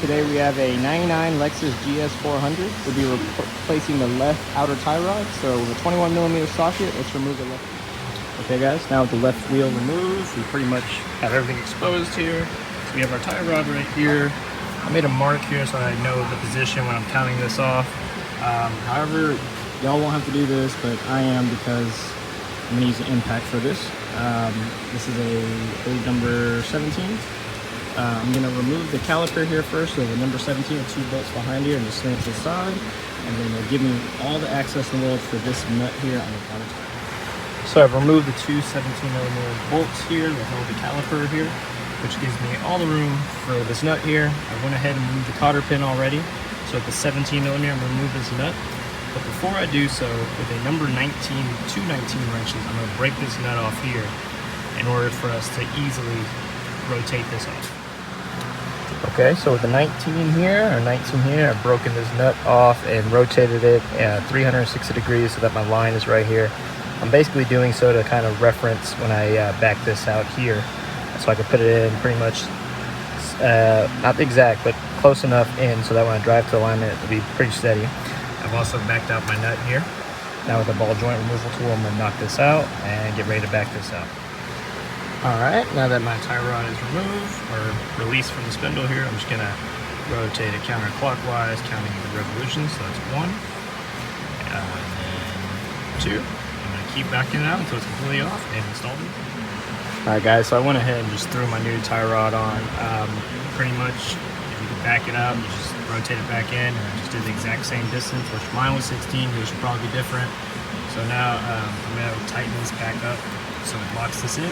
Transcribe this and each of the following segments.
Today we have a 99 Lexus GS400. We'll be replacing the left outer tie rod. So with a 21mm socket, let's remove the left. Okay guys, now with the left wheel removed, we pretty much have everything exposed here. So we have our tie rod right here. I made a mark here so I know the position when I'm counting this off. However, y'all won't have to do this, but I am, because I'm gonna use an impact for this. This is a blade number 17. I'm gonna remove the caliper here first, so the number 17 and 2 bolts behind here, and just slam it to the side, and then it'll give me all the access in the world for this nut here on the outer tire. So I've removed the two 17mm bolts here that hold the caliper here, which gives me all the room for this nut here. I went ahead and removed the cotter pin already. So at the 17mm, I'm gonna remove this nut. But before I do so, with a number 19, two 19 wrenches, I'm gonna break this nut off here in order for us to easily rotate this off. Okay, so with the 19 here, or 19 here, I've broken this nut off and rotated it at 360 degrees so that my line is right here. I'm basically doing so to kind of reference when I back this out here, so I can put it in pretty much, not exact, but close enough in so that when I drive to alignment, it'll be pretty steady. I've also backed out my nut here. Now with the ball joint removal tool, I'm gonna knock this out and get ready to back this out. All right, now that my tie rod is removed or released from the spindle here, I'm just gonna rotate it counterclockwise, counting the revolutions. So that's 1, and then 2. I'm gonna keep backing it out until it's completely off and installed it. All right, guys. So I went ahead and just threw my new tie rod on. Pretty much, if you can back it up, you just rotate it back in, and I just did the exact same distance. Which mine was 16, which should probably be different. So now I'm gonna tighten this back up so it locks this in,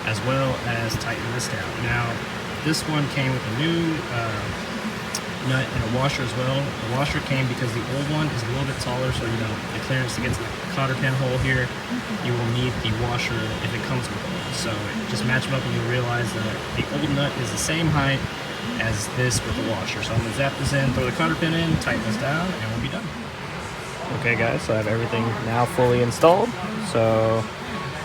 as well as tighten this down. Now, this one came with a new nut and a washer as well. The washer came because the old one is a little bit taller, so you know the clearance to get to the cotter pin hole here, you will need the washer if it comes with it. So just match them up and you'll realize that the old nut is the same height as this with the washer. So I'm gonna zap this in, throw the cotter pin in, tighten this down, and we'll be done. Okay guys, so I have everything now fully installed. So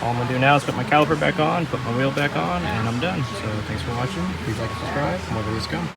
all I'm gonna do now is put my caliper back on, put my wheel back on, and I'm done. So thanks for watching. Please like and subscribe. More videos come.